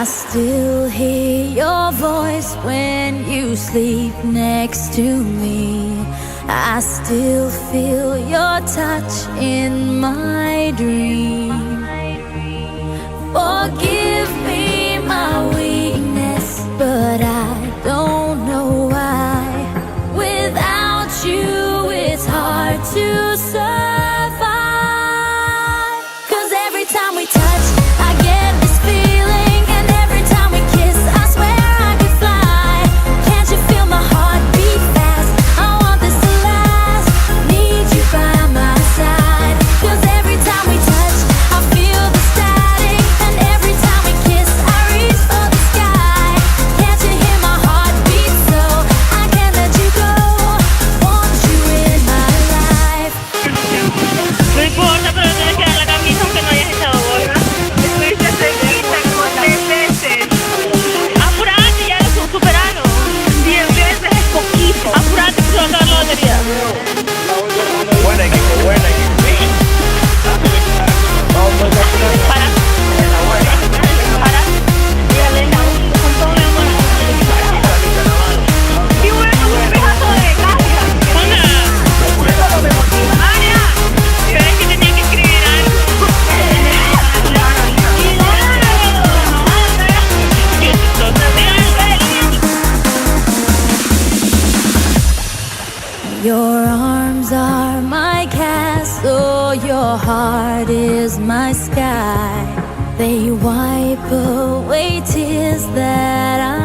I still hear your voice when you sleep next to me. I still feel your touch in my dream. Forgive me my weakness, but I don't know why. Without you, it's hard to survive. 'Cause every time we touch, I get this feeling, and every time we kiss, I swear I could fly. Can't you feel my heart beat fast? I want this to last. Need you by my side. 'Cause every time we touch, I feel the static, and every time we kiss, I reach for the sky. Can't you hear my heart beat? So I can't let you go. Want you in my life. No importa, pero tienes que dar la camisa aunque no hayas echado bola. Estuviste cerquita como 10 veces. Apurate, ya lo superaron. 10 veces es poquito. Apurate que se va a acabar la batería. Buena equipo, buena equipo. Para. Para. Dígale la única con todo el amor. Y bueno, un pedazo de gracia. Hola. María. Yo es que tenía que escribir algo. Your arms are my castle, your heart is my sky. They wipe away tears that I